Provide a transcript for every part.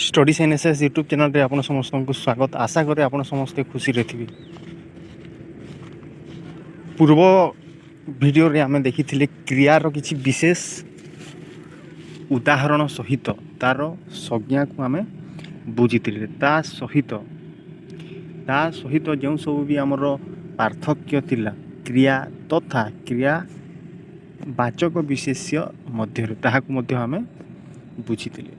Studies NSS YouTube channel रे आपण समस्त को स्वागत। आशा करे आपण समस्ते खुशी रहिथिबे। पूर्व वीडियो रे आमे देखिथिले क्रियार किछि विशेष उदाहरण सहित तार संज्ञा को आमे बुझिथिले। ता सहित जो सब भी आमर पार्थक्य थिला क्रिया तथा क्रिया वाचक विशेष्य मध्य ताहाकु मध्य आमे बुझिथिले।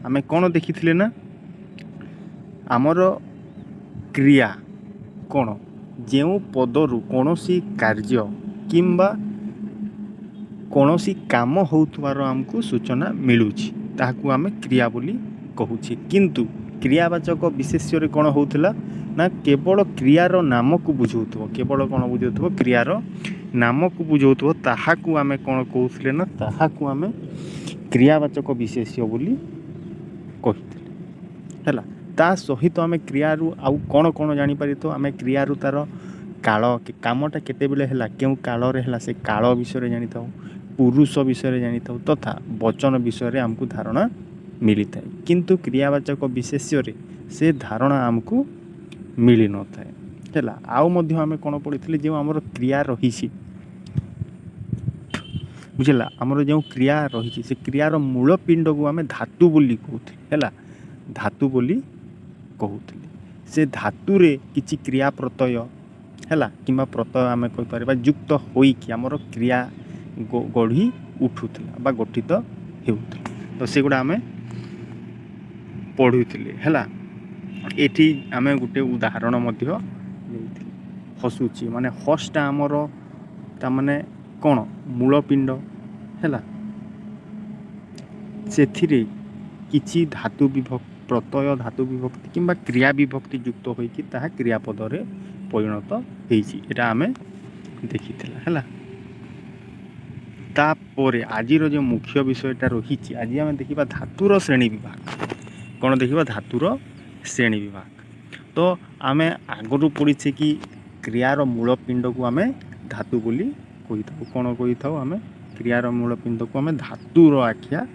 आमे कोन देखिथिले ना आमर क्रिया कोन जो पदरु कोनोसी कार्य किंबा कोनोसी काम होउतवार हमकु सूचना मिलुछि ताहाकु आमे क्रिया बोली कहूछि। किंतु क्रियावाचक विशेष्य रे कोन होउतला ना केवल क्रियार नाम को बुझौथबो। केवल कोन बुझौथबो क्रियार नाम को बुझौथबो ताहाकु आमे कोन कहउथिले ना ताहाकु आमे क्रियावाचक विशेष्य बोली कहिथिले हैला। ता सहित आमे क्रियारु आउ कोन कोन जानि पारि तो आमे क्रियारु तार काल कामटा केते बेले हैला केउ काल रे हैला से काल विषय रे जानि थाउ, पुरुष विषय रे जानि थाउ तथा वचन विषय रे हमकु धारणा मिली थाए। किंतु क्रियावाचक विशेष्य रे से धारणा हमकु मिली न थाए हैला। आउ मध्य आमे कोन पढिथिले जे हमर क्रिया रहिछि बुझला। हमर जो क्रिया रहिछि से क्रियार मूल पिंड को आमे धातु बोली कहउथिले हैला। धातु बोली कहउथिले से धातु रे किछि क्रिया प्रत्यय हैला किंबा प्रत्यय आमे कहि परबा युक्त होई कि हमर क्रिया गढ़ी उठुथिला बा गठित हेउथिला। तो सेगुडा आमे पढुथिले हैला। एठी आमे गुटे उदाहरण मध्य देइथिले। हसुची माने हसटा हमर ता माने कोन मूल पिंड हैला। सेथिरे किछि धातु विभक्ति प्रत्यय धातु विभक्ति किंबा क्रिया विभक्ति युक्त होई कि ताहा क्रियापद रे परिणत हेछि एटा आमे देखिथिला हैला। तापरे आजिर जो मुख्य विषयटा रहिछि आज आमे देखिबा धातुर श्रेणी विभाग। कोन देखिबा धातुर श्रेणी विभाग। तो आमे आगरु पढिछे कि क्रियार मूल पिंड को आमे धातु बोली कहिथाउ। कोन कहिथाउ आमे क्रियार मूल पिंड को आमे धातुर आख्या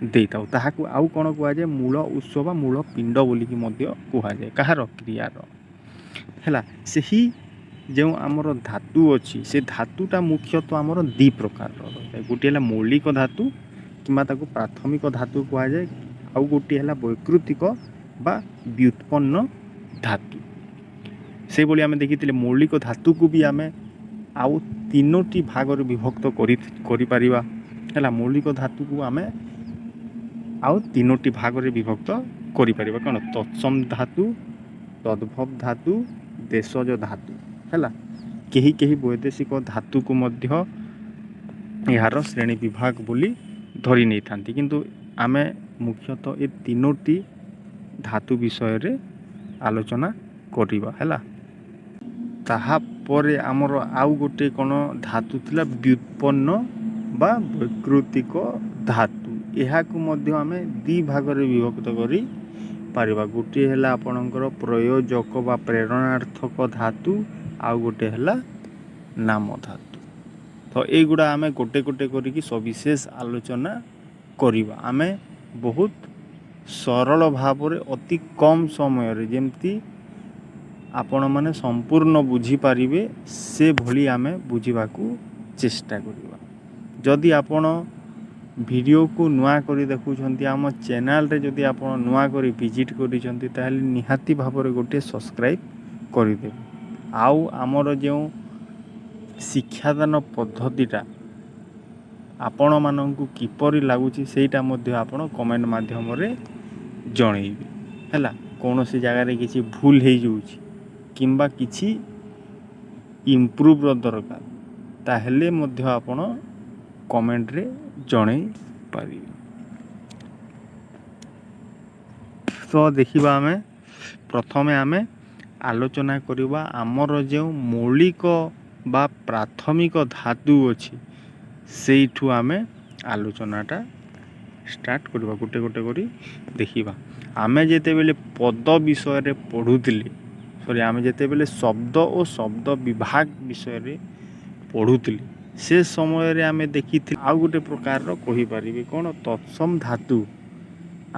देइथाउ। ताहाकु आउ कोन कुआ जे मूल उत्स बा मूल पिंड बोली कि मध्य कुहा जे कहार क्रियार हैला। सेही जो आमर धातु अछि से धातुटा मुख्यतः आमर दि प्रकार रहय। गोटे हला मौलिक धातु किंबा ताकु प्राथमिक धातु कुहा जे आउ गोटे हला वैकृतिक बा व्युत्पन्न धातु। से बोली आमे देखिथिले मौलिक धातु को भी आमे आउ तीनोटी भाग रे विभक्त करि परिबा हैला। मौलिक धातु को आमे आउ तीनोटी भाग रे विभक्त करि परिबा कोन तत्सम धातु, तद्भव धातु, देशज धातु हैला। केही केही वैदेशिक धातु को मध्य यार श्रेणी विभाग बोली धरि नै थांती। किंतु आमे मुख्यतः ए तीनोटी धातु विषय रे आलोचना करिबा हैला। ताहा परे हमर आउ गोटे कोन धातु थिला व्युत्पन्न बा वैकृतिक धातु। एहा को मध्य आमे दि भाग रे विभक्त करि पारिबा। गोटे हैला आपणकर प्रयोजक बा प्रेरणार्थक धातु आउ गोटे हैला नाम धातु। तो ए गुडा आमे गोटे गोटे करि कि सविशेष आलोचना करिबा। आमे बहुत सरल भाव रे अति कम समय रे जेमती आपण माने संपूर्ण बुझी पारिबे से भली आमे बुझिबाकू चेष्टा करिबा। जदि आपण वीडियो को नुआ करी देखुछंती आम चैनल रे जदि आपण नुआ करी विजिट करिसंती ताहले निहाती भाव रे गोटे सब्सक्राइब करि देबे। आउ हमर जो शिक्षादान पद्धतिटा आपण माननकु किपरि लागुची सेटा मध्य आपण कमेंट माध्यम रे जणैबे हैला। कोनोसी जगह रे किछि भूल हे जाउची किंबा किछि इम्प्रूव दरकार ताहले मध्य आपण कमेंट रे जणै पारिबे। तो देखिबा आमे प्रथमे आमे आलोचना करिबा हमर जो मौलिक बा प्राथमिक धातु अछि सेइठु आमे आलोचनाटा स्टार्ट करिबा। गोटे गोटे करी देखिबा। आमे जेते बेले पद विषय रे पढुतिले सॉरी आमे जेते बेले शब्द और शब्द विभाग विषय रे पढुतिले से समय रे आमे देखिथि आउ गोटे प्रकार रो कहि परिबे कोन तत्सम धातु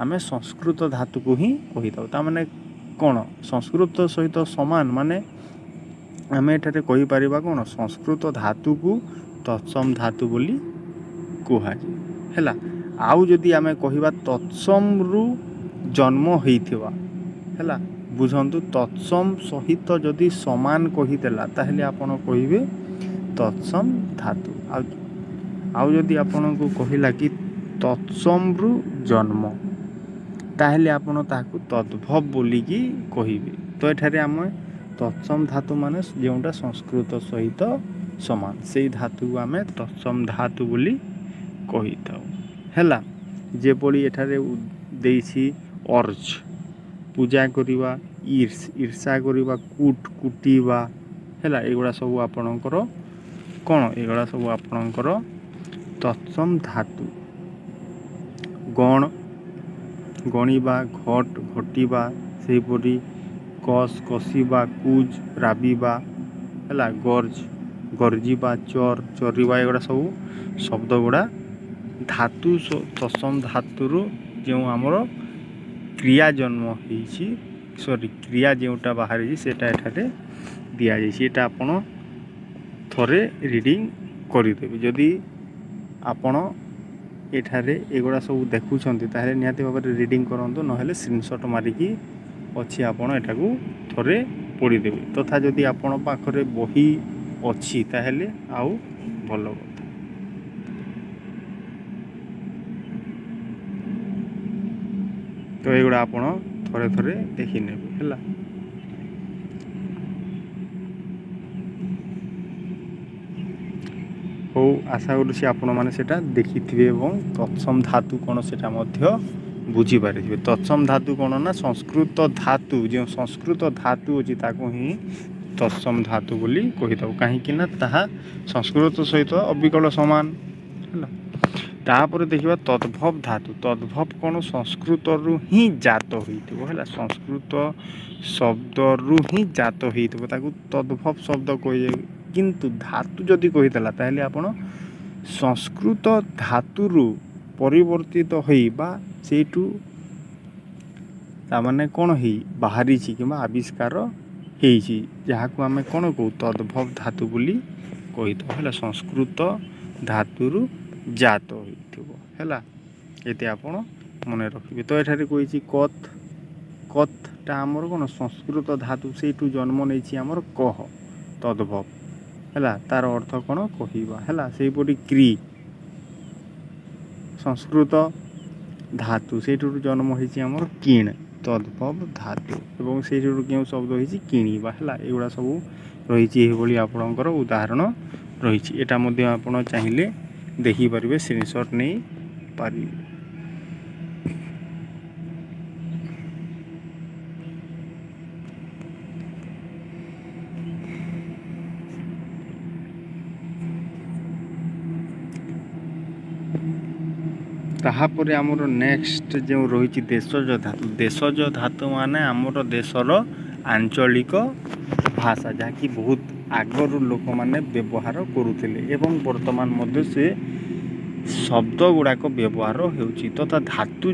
ଆମେ ସଂସ୍କୃତ ଧାତୁକୁ ହିଁ କହିଥାଉ। ତାମାନେ କ'ଣ ସଂସ୍କୃତ ସହିତ ସମାନ, ମାନେ ଆମେ ଏଠାରେ କହିପାରିବା କ'ଣ ସଂସ୍କୃତ ଧାତୁକୁ ତତ୍ସମ ଧାତୁ ବୋଲି କୁହାଯାଏ ହେଲା। ଆଉ ଯଦି ଆମେ କହିବା ତତ୍ସମରୁ ଜନ୍ମ ହେଇଥିବା ହେଲା, ବୁଝନ୍ତୁ ତତ୍ସମ ସହିତ ଯଦି ସମାନ କହିଦେଲା ତାହେଲେ ଆପଣ କହିବେ ତତ୍ସମ ଧାତୁ। ଆଉ ଯଦି ଆପଣଙ୍କୁ କହିଲା କି ତତ୍ସମରୁ ଜନ୍ମ, ତାହେଲେ ଆପଣ ତାହାକୁ ତଦ୍ଭବ ବୋଲିକି କହିବେ। ତ ଏଠାରେ ଆମେ ତତ୍ସମ ଧାତୁ ମାନେ ଯେଉଁଟା ସଂସ୍କୃତ ସହିତ ସମାନ, ସେଇ ଧାତୁକୁ ଆମେ ତତ୍ସମ ଧାତୁ ବୋଲି କହିଥାଉ ହେଲା। ଯେପରି ଏଠାରେ ଦେଇଛି ଅର୍ଜ, ପୂଜା କରିବା, ଈର୍ଷା କରିବା, କୁଟିବା ହେଲା, ଏଗୁଡ଼ା ସବୁ ଆପଣଙ୍କର କ'ଣ, ଏଗୁଡ଼ା ସବୁ ଆପଣଙ୍କର ତତ୍ସମ ଧାତୁ। ଗଣିବା, ଘଟିବା, ସେହିପରି କଷିବା, କୁଜ ରାବିବା ହେଲା, ଗର୍ଜିବା, ଚରିବା, ଏଗୁଡ଼ା ସବୁ ଶବ୍ଦ ଗୁଡ଼ା ଧାତୁ ତତ୍ସମ ଧାତୁରୁ ଯେଉଁ ଆମର କ୍ରିୟା ଜନ୍ମ ହେଇଛି, କ୍ରିୟା ଯେଉଁଟା ବାହାରିଛି ସେଇଟା ଏଠାରେ ଦିଆଯାଇଛି। ଏଇଟା ଆପଣ ଥରେ ରିଡ଼ିଂ କରିଦେବେ। ଯଦି ଆପଣ ଏଠାରେ ଏଗୁଡ଼ା ସବୁ ଦେଖୁଛନ୍ତି ତାହେଲେ ନିହାତି ଭାବରେ ରିଡ଼ିଂ କରନ୍ତୁ, ନହେଲେ ସ୍କ୍ରିନଶଟ୍ ମାରିକି ଅଛି ଆପଣ ଏଟାକୁ ଥରେ ପଢ଼ିଦେବେ। ତଥା ଯଦି ଆପଣ ପାଖରେ ବହି ଅଛି ତାହେଲେ ଆଉ ଭଲ କଥା। ତ ଏଗୁଡ଼ା ଆପଣ ଥରେ ଦେଖିନେବେ ହେଲା। ହଉ, ଆଶା କରୁଛି ଆପଣମାନେ ସେଇଟା ଦେଖିଥିବେ ଏବଂ ତତ୍ସମ ଧାତୁ କ'ଣ ସେଇଟା ମଧ୍ୟ ବୁଝିପାରିଥିବେ। ତତ୍ସମ ଧାତୁ କ'ଣ ନା ସଂସ୍କୃତ ଧାତୁ, ଯେଉଁ ସଂସ୍କୃତ ଧାତୁ ଅଛି ତାକୁ ହିଁ ତତ୍ସମ ଧାତୁ ବୋଲି କହିଥାଉ, କାହିଁକି ନା ତାହା ସଂସ୍କୃତ ସହିତ ଅବିକଳ ସମାନ ହେଲା। ତାପରେ ଦେଖିବା ତଦ୍ଭବ ଧାତୁ। ତଦ୍ଭବ କ'ଣ ସଂସ୍କୃତରୁ ହିଁ ଜାତ ହୋଇଥିବ ହେଲା, ସଂସ୍କୃତ ଶବ୍ଦରୁ ହିଁ ଜାତ ହୋଇଥିବ, ତାକୁ ତଦ୍ଭବ ଶବ୍ଦ କୁହାଯାଏ। କିନ୍ତୁ ଧାତୁ ଯଦି କହିଦେଲା ତାହେଲେ ଆପଣ ସଂସ୍କୃତ ଧାତୁରୁ ପରିବର୍ତ୍ତିତ ହୋଇ ବା ସେଇଠୁ ତାମାନେ କ'ଣ ହେଇ ବାହାରିଛି କିମ୍ବା ଆବିଷ୍କାର ହେଇଛି, ଯାହାକୁ ଆମେ କ'ଣ କହୁ ତଦ୍ଭବ ଧାତୁ ବୋଲି କହିଥାଉ ହେଲା। ସଂସ୍କୃତ ଧାତୁରୁ ଜାତ ହୋଇଥିବ ହେଲା, ଏତେ ଆପଣ ମନେ ରଖିବେ। ତ ଏଠାରେ କହିଛି କଥଟା ଆମର କ'ଣ ସଂସ୍କୃତ ଧାତୁ, ସେଇଠୁ ଜନ୍ମ ନେଇଛି ଆମର କହ, ତଦ୍ଭବ ହେଲା, ତାର ଅର୍ଥ କ'ଣ କହିବା ହେଲା। ସେହିପରି ସଂସ୍କୃତ ଧାତୁ, ସେଇଠାରୁ ଜନ୍ମ ହେଇଛି ଆମର କିଣ, ତଦ୍ଭବ ଧାତୁ, ଏବଂ ସେଇଠାରୁ କେଉଁ ଶବ୍ଦ ହେଇଛି କିଣିବା ହେଲା। ଏଗୁଡ଼ା ସବୁ ରହିଛି, ଏହିଭଳି ଆପଣଙ୍କର ଉଦାହରଣ ରହିଛି। ଏଟା ମଧ୍ୟ ଆପଣ ଚାହିଁଲେ ଦେଖିପାରିବେ, ସ୍କ୍ରିନଶଟ୍ ନେଇପାରିବେ। ତାହାପରେ ଆମର ନେକ୍ସଟ ଯେଉଁ ରହିଛି ଦେଶଜ ଧାତୁ। ଦେଶଜ ଧାତୁ ମାନେ ଆମର ଦେଶର ଆଞ୍ଚଳିକ ଭାଷା, ଯାହାକି ବହୁତ ଆଗରୁ ଲୋକମାନେ ବ୍ୟବହାର କରୁଥିଲେ ଏବଂ ବର୍ତ୍ତମାନ ମଧ୍ୟ ସେ ଶବ୍ଦ ଗୁଡ଼ାକ ବ୍ୟବହାର ହେଉଛି। ତଥା ଧାତୁ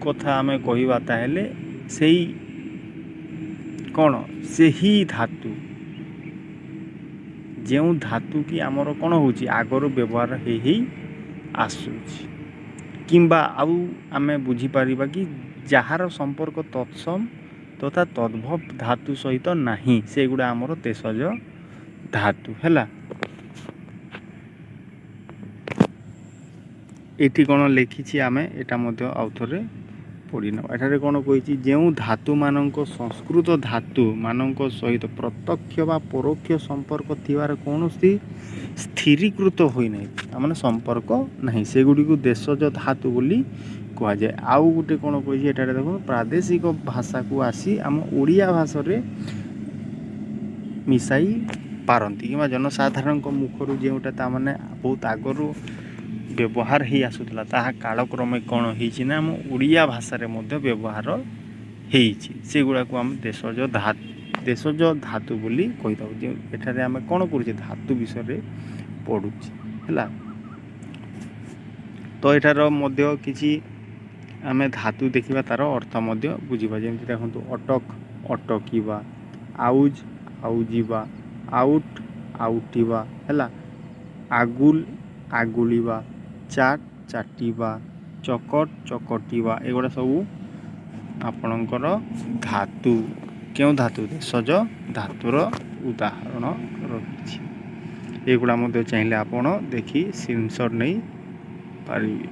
କଥା ଆମେ କହିବା ତାହେଲେ ସେହି ଧାତୁ, ଯେଉଁ ଧାତୁ କି ଆମର କ'ଣ ହେଉଛି ଆଗରୁ ବ୍ୟବହାର ହେଇ ଆସୁଛି, କିମ୍ବା ଆଉ ଆମେ ବୁଝିପାରିବା କି ଯାହାର ସମ୍ପର୍କ ତତ୍ସମ ତଥା ତଦ୍ଭବ ଧାତୁ ସହିତ ନାହିଁ, ସେଗୁଡ଼ା ଆମର ଦେଶଜ ଧାତୁ ହେଲା। ଏଠି କ'ଣ ଲେଖିଛି ଆମେ ଏଟା ମଧ୍ୟ ଆଉଥରେ ପଢ଼ିନେବା। ଏଠାରେ କ'ଣ କହିଛି, ଯେଉଁ ଧାତୁମାନଙ୍କ ସଂସ୍କୃତ ଧାତୁମାନଙ୍କ ସହିତ ପ୍ରତ୍ୟକ୍ଷ ବା ପରୋକ୍ଷ ସମ୍ପର୍କ ଥିବାର କୌଣସି ସ୍ଥିରୀକୃତ ହୋଇନାହିଁ, ତାମାନେ ସମ୍ପର୍କ ନାହିଁ, ସେଗୁଡ଼ିକୁ ଦେଶଜ ଧାତୁ ବୋଲି କୁହାଯାଏ। ଆଉ ଗୋଟେ କ'ଣ କହିଛି ଏଠାରେ ଦେଖନ୍ତୁ, ପ୍ରାଦେଶିକ ଭାଷାକୁ ଆସି ଆମ ଓଡ଼ିଆ ଭାଷାରେ ମିଶାଇ ପାରନ୍ତି, କିମ୍ବା ଜନସାଧାରଣଙ୍କ ମୁଖରୁ ଯେଉଁଟା ତାମାନେ ବହୁତ ଆଗରୁ ବ୍ୟବହାର ହେଇ ଆସୁଥିଲା, ତାହା କାଳକ୍ରମେ କ'ଣ ହେଇଛି ନା ଆମ ଓଡ଼ିଆ ଭାଷାରେ ମଧ୍ୟ ବ୍ୟବହାର ହେଇଛି, ସେଗୁଡ଼ାକୁ ଆମେ ଦେଶଜ ଧାତୁ ବୋଲି କହିଥାଉ। ଯେଉଁ ଏଠାରେ ଆମେ କ'ଣ କରୁଛେ ଧାତୁ ବିଷୟରେ ପଢ଼ୁଛେ ହେଲା। ତ ଏଠାର ମଧ୍ୟ କିଛି ଆମେ ଧାତୁ ଦେଖିବା ତାର ଅର୍ଥ ମଧ୍ୟ ବୁଝିବା। ଯେମିତି ଦେଖନ୍ତୁ ଅଟକ ଅଟକିବା, ଆଉଜ ଆଉଜିବା, ଆଉଟ୍ ଆଉଟିବା ହେଲା, ଆଗୁଲ ଆଗୁଳିବା, ଚାଟ ଚାଟିବା, ଚକଟ ଚକଟିବା, ଏଗୁଡ଼ା ସବୁ ଆପଣଙ୍କର ଧାତୁ। କେଉଁ ଧାତୁ? ଭେଷଜ ଧାତୁର ଉଦାହରଣ ରହିଛି। ଏଗୁଡ଼ା ମଧ୍ୟ ଚାହିଁଲେ ଆପଣ ଦେଖି ସ୍କ୍ରିନଶଟ୍ ନେଇ ପାରିବେ।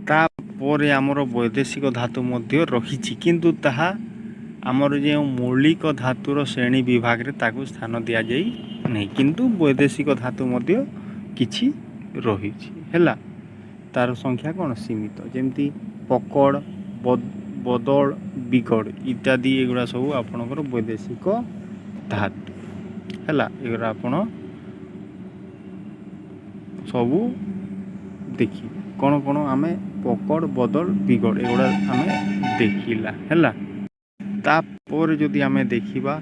ତାପରେ ଆମର ବୈଦେଶିକ ଧାତୁ ମଧ୍ୟ ରହିଛି, କିନ୍ତୁ ତାହା ଆମର ଯେଉଁ ମୌଳିକ ଧାତୁର ଶ୍ରେଣୀ ବିଭାଗରେ ତାକୁ ସ୍ଥାନ ଦିଆଯାଇ ନାହିଁ, କିନ୍ତୁ ବୈଦେଶିକ ଧାତୁ ମଧ୍ୟ କିଛି ରହିଛି ହେଲା। ତାର ସଂଖ୍ୟା କ'ଣ? ସୀମିତ। ଯେମିତି ପକଡ଼, ବଦଳ, ବିଗଡ଼ ଇତ୍ୟାଦି ଏଗୁଡ଼ା ସବୁ ଆପଣଙ୍କର ବୈଦେଶିକ ଧାତୁ ହେଲା। ଏଗୁଡ଼ା ଆପଣ ସବୁ ଦେଖିବେ। କ'ଣ କ'ଣ ଆମେ ପକଡ଼, ବଦଳ, ବିଗଡ଼ ଏଗୁଡ଼ା ଆମେ ଦେଖିଲା ହେଲା। ତାପରେ ଯଦି ଆମେ ଦେଖିବା,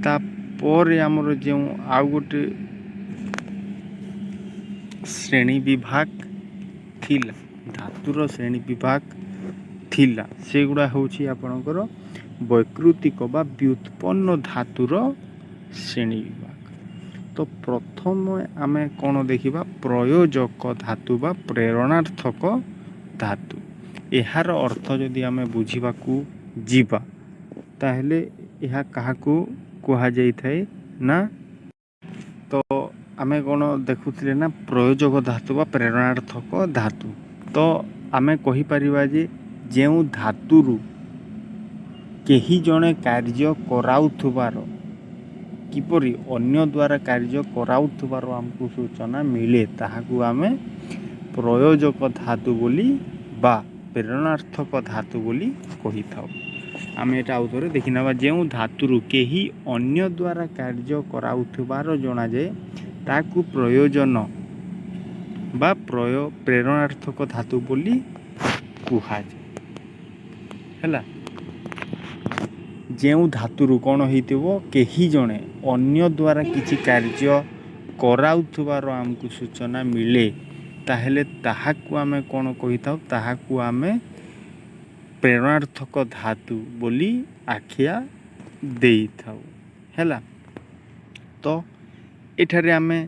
ତାପରେ ଆମର ଯେଉଁ ଆଉ ଗୋଟେ ଶ୍ରେଣୀ ବିଭାଗ ଥିଲା, ଧାତୁର ଶ୍ରେଣୀ ବିଭାଗ ଥିଲା, ସେଗୁଡ଼ା ହେଉଛି ଆପଣଙ୍କର ବୈକୃତିକ ବା ବ୍ୟୁତ୍ପନ୍ନ ଧାତୁର ଶ୍ରେଣୀ ବିଭାଗ। ତ ପ୍ରଥମେ ଆମେ କ'ଣ ଦେଖିବା? ପ୍ରୟୋଜକ ଧାତୁ ବା ପ୍ରେରଣାର୍ଥକ ଧାତୁ। ଏହାର ଅର୍ଥ ଯଦି ଆମେ ବୁଝିବାକୁ ଯିବା, ତାହେଲେ ଏହା କାହାକୁ କୁହାଯାଇଥାଏ ନା, ତ ଆମେ କ'ଣ ଦେଖୁଥିଲେ ନା ପ୍ରୟୋଜକ ଧାତୁ ବା ପ୍ରେରଣାର୍ଥକ ଧାତୁ। ତ ଆମେ କହିପାରିବା ଯେ ଯେଉଁ ଧାତୁରୁ କେହି ଜଣେ କାର୍ଯ୍ୟ କରାଉଥିବାର, କିପରି ଅନ୍ୟ ଦ୍ୱାରା କାର୍ଯ୍ୟ କରାଉଥିବାର ଆମକୁ ସୂଚନା ମିଳେ, ତାହାକୁ ଆମେ ପ୍ରୟୋଜକ ଧାତୁ ବୋଲି ବା ପ୍ରେରଣାର୍ଥକ ଧାତୁ ବୋଲି କହିଥାଉ। ଆମେ ଏଇଟା ଆଉ ଥରେ ଦେଖିନେବା। ଯେଉଁ ଧାତୁରୁ କେହି ଅନ୍ୟ ଦ୍ୱାରା କାର୍ଯ୍ୟ କରାଉଥିବାର ଜଣାଯାଏ, ତାକୁ ପ୍ରୟୋଜନ ବା ପ୍ରେରଣାର୍ଥକ ଧାତୁ ବୋଲି କୁହାଯାଏ ହେଲା। ଯେଉଁ ଧାତୁରୁ କ'ଣ ହେଇଥିବ? କେହି ଜଣେ ଅନ୍ୟ ଦ୍ୱାରା କିଛି କାର୍ଯ୍ୟ କରାଉଥିବାର ଆମକୁ ସୂଚନା ମିଳେ, ତାହେଲେ ତାହାକୁ ଆମେ କ'ଣ କହିଥାଉ? ତାହାକୁ ଆମେ ପ୍ରେରଣାର୍ଥକ ଧାତୁ ବୋଲି ଆଖ୍ୟା ଦେଇଥାଉ ହେଲା। ତ ଏଠାରେ ଆମେ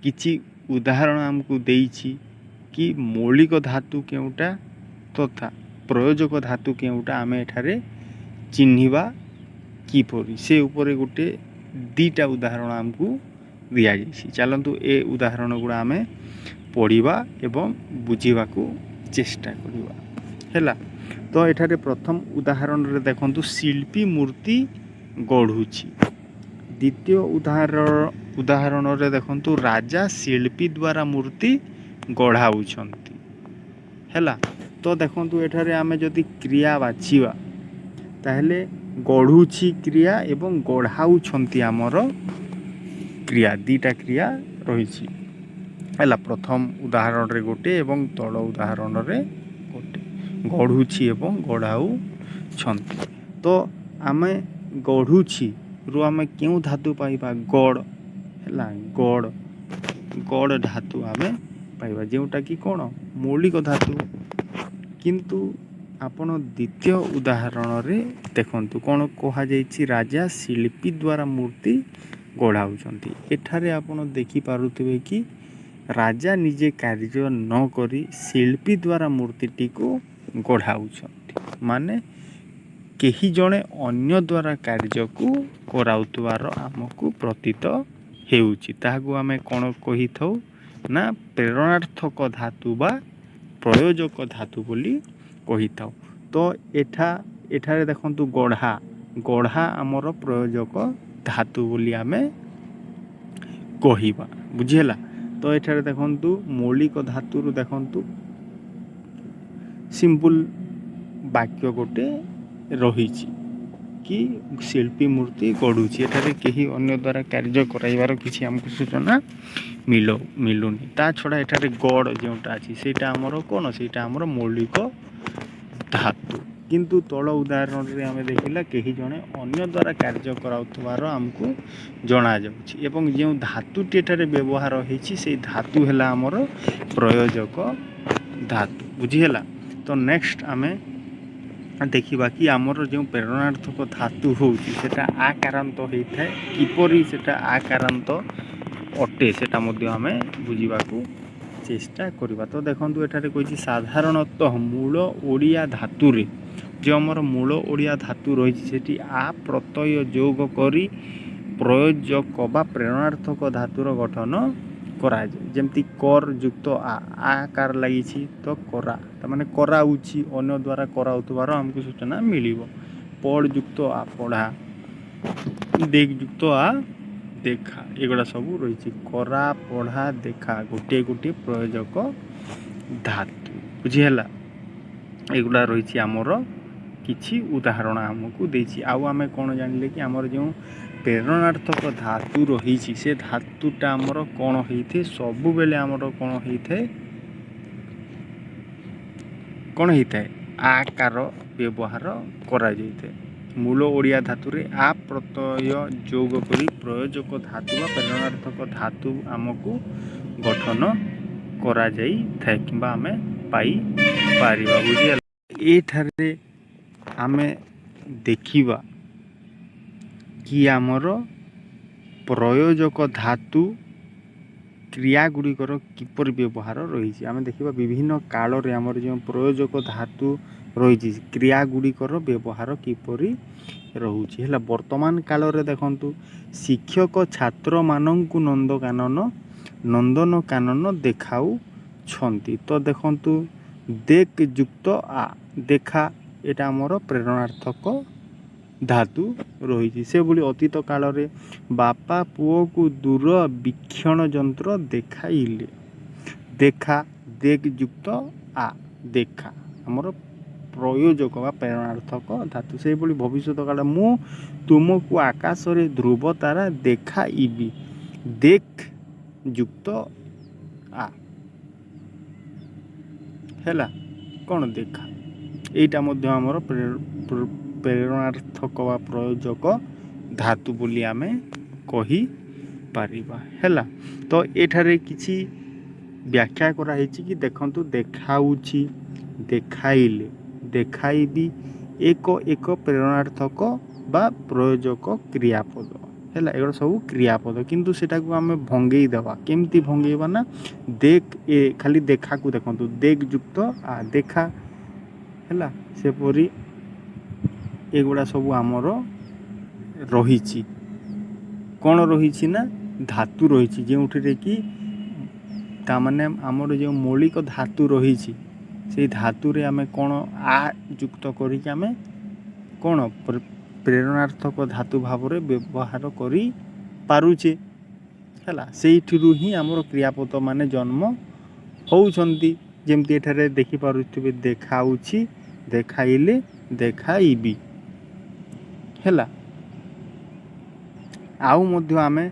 କିଛି ଉଦାହରଣ ଆମକୁ ଦେଇଛି କି ମୌଳିକ ଧାତୁ କେଉଁଟା ତଥା ପ୍ରୟୋଜକ ଧାତୁ କେଉଁଟା ଆମେ ଏଠାରେ ଚିହ୍ନିବା କିପରି, ସେ ଉପରେ ଗୋଟେ ଦୁଇଟା ଉଦାହରଣ ଆମକୁ ଦିଆଯାଇଛି। ଚାଲନ୍ତୁ ଏ ଉଦାହରଣ ଗୁଡ଼ା ଆମେ ପଢ଼ିବା ଏବଂ ବୁଝିବାକୁ ଚେଷ୍ଟା କରିବା ହେଲା। ତ ଏଠାରେ ପ୍ରଥମ ଉଦାହରଣରେ ଦେଖନ୍ତୁ, ଶିଳ୍ପୀ ମୂର୍ତ୍ତି ଗଢ଼ୁଛି। ଦ୍ୱିତୀୟ ଉଦାହରଣରେ ଦେଖନ୍ତୁ, ରାଜା ଶିଳ୍ପୀ ଦ୍ୱାରା ମୂର୍ତ୍ତି ଗଢ଼ାଉଛନ୍ତି ହେଲା। ତ ଦେଖନ୍ତୁ ଏଠାରେ ଆମେ ଯଦି କ୍ରିୟା ବାଛିବା, ତାହେଲେ ଗଢ଼ୁଛି କ୍ରିୟା ଏବଂ ଗଢ଼ାଉଛନ୍ତି ଆମର କ୍ରିୟା, ଦୁଇଟା କ୍ରିୟା ରହିଛି ହେଲା। ପ୍ରଥମ ଉଦାହରଣରେ ଗୋଟେ ଏବଂ ତଳ ଉଦାହରଣରେ ଗୋଟେ, ଗଢ଼ୁଛି ଏବଂ ଗଢ଼ାଉଛନ୍ତି। ତ ଆମେ ଗଢ଼ୁଛିରୁ ଆମେ କେଉଁ ଧାତୁ ପାଇବା? ଗଡ଼ ହେଲା। ଗଡ଼ ଧାତୁ ଆମେ ପାଇବା, ଯେଉଁଟାକି କ'ଣ? ମୌଳିକ ଧାତୁ। କିନ୍ତୁ ଆପଣ ଦ୍ୱିତୀୟ ଉଦାହରଣରେ ଦେଖନ୍ତୁ କ'ଣ କୁହାଯାଇଛି? ରାଜା ଶିଳ୍ପୀ ଦ୍ୱାରା ମୂର୍ତ୍ତି ଗଢ଼ାଉଛନ୍ତି। ଏଠାରେ ଆପଣ ଦେଖିପାରୁଥିବେ କି ରାଜା ନିଜେ କାର୍ଯ୍ୟ ନ କରି ଶିଳ୍ପୀ ଦ୍ୱାରା ମୂର୍ତ୍ତିଟିକୁ ଗଢ଼ାଉଛନ୍ତି, ମାନେ କେହି ଜଣେ ଅନ୍ୟ ଦ୍ୱାରା କାର୍ଯ୍ୟକୁ କରାଉଥିବାର ଆମକୁ ପ୍ରତୀତ ହେଉଛି। ତାହାକୁ ଆମେ କ'ଣ କହିଥାଉ ନା ପ୍ରେରଣାର୍ଥକ ଧାତୁ ବା ପ୍ରୟୋଜକ ଧାତୁ ବୋଲି କହିଥାଉ। ତ ଏଠାରେ ଦେଖନ୍ତୁ ଗଢ଼ା ଆମର ପ୍ରୟୋଜକ ଧାତୁ ବୋଲି ଆମେ କହିବା, ବୁଝିହେଲା। ତ ଏଠାରେ ଦେଖନ୍ତୁ ମୌଳିକ ଧାତୁରୁ ଦେଖନ୍ତୁ ସିମ୍ପଲ୍ ବାକ୍ୟ ଗୋଟେ ରହିଛି କି ଶିଳ୍ପୀ ମୂର୍ତ୍ତି ଗଢ଼ୁଛି। ଏଠାରେ କେହି ଅନ୍ୟ ଦ୍ୱାରା କାର୍ଯ୍ୟ କରାଇବାର କିଛି ଆମକୁ ସୂଚନା ମିଳୁନି। ତା ଛଡ଼ା ଏଠାରେ ଗଡ଼ ଯେଉଁଟା ଅଛି, ସେଇଟା ଆମର କ'ଣ? ସେଇଟା ଆମର ମୌଳିକ ଧାତୁ किंतु तल उदाहरण रे आमे देखिला कहीं जड़े अन्य द्वारा कार्य कराउथबार आमको जना जाउछि एवं जो धातुटी एठारे व्यवहार होइछि से धातु हैला हमर प्रयोजक धातु बुझीला। तो नेक्स्ट आमे देखिबा कि आमर जो प्रेरणार्थक धातु होउछि सेटा आकारांत होइथाय किपरि सेटा आकारांत अटे सेटा मध्य आमे बुझीबाकू चेष्टा करवा। तो देखंतु एठारे कहिछि साधारणतः मूल ओडिया धातु रे जो आमर मूल ओडिया धातु रही सेठी आ प्रत्यय जोग करी प्रयोजक बा प्रेरणार्थक धातुर गठन कराए जेमती कर युक्त आकार लगी तो करा तार कराउछि अन्य द्वारा कराउतबार हमको सूचना मिलिबो। पढ़ युक्त आ पढ़ा देख युक्त आ देखा एगुड़ा सब रही करा पढ़ा देखा गोटे गोटे प्रयोजक धातु बुझीला। एगुड़ा रही आमर किछि उदाहरण आमको देछि। आउ आमे कोन जानिले कि आमर जो प्रेरणार्थक धातु रही से धातुटा आमर कौन होइथे सबु बेले आमर कौन होइथे कौन होइथे आकार व्यवहार करा जाइथे। मूल ओडिया धातु रे आ प्रत्यय जोग करी प्रयोजक धातु बा प्रेरणार्थक धातु आमको गठन करा जाई थाए किबा आमे पाई पारिबा बुझिया। एठारे आमे देखिबा कि आमर प्रयोजक धातु क्रिया गुड़िकर किपर व्यवहार रही आम देखा विभिन्न काल रे आमर जो प्रयोजक धातु रही क्रिया गुड़िकर व्यवहार किपरि रोचे है। वर्तमान काल रे देखंतु शिक्षक छात्र मानंकु नंदन कानन देखाऊ छंती। तो देखंतु देख युक्त आ देखा एटा आमर प्रेरणार्थक धातु रही से बोली अतीत काल रे बापा पुओ को दूर वीक्षण जंत्र देखाइले देखा देख युक्त आ देखा आमर प्रयोजक बा प्रेरणार्थक धातु से बोली भविष्यत काल मु तुमको आकाश रे ध्रुव तारा देखाइबी देख युक्त आ हैला कौन देखा एटा मध्य आमर प्रेरणार्थक बा प्रयोजक धातु बोली आमे कही पारिबा हैला। तो एठारे किछि व्याख्या करा हेछि कि देखंतु देखाउछि देखाइले देखाइबी एक एक प्रेरणार्थक बा प्रयोजक क्रियापद हैला एगुड़ा सब क्रियापद किंतु सेटा को आमे भंगेई देबा केमती भंगेइबा ना देख ए खाली देखा को देखंतु देख युक्त आ देखा हैला सेपरी एगुड़ा सब आमर रही कौन रही ना धातु रही जो कि तामाने आमर जो मौलिक धातु रही से धातु रे आमे कौन आ युक्त करी आमे कौन प्रेरणार्थक धातु भाव रे व्यवहार करी पारुचे हैला सेठिरु ही आमर क्रियापद माने जन्म होउछंती जेमती एठारे देखि पारुथिबे देखाउछि देखाइले देखाइबी हैला। आउ मध्य आमे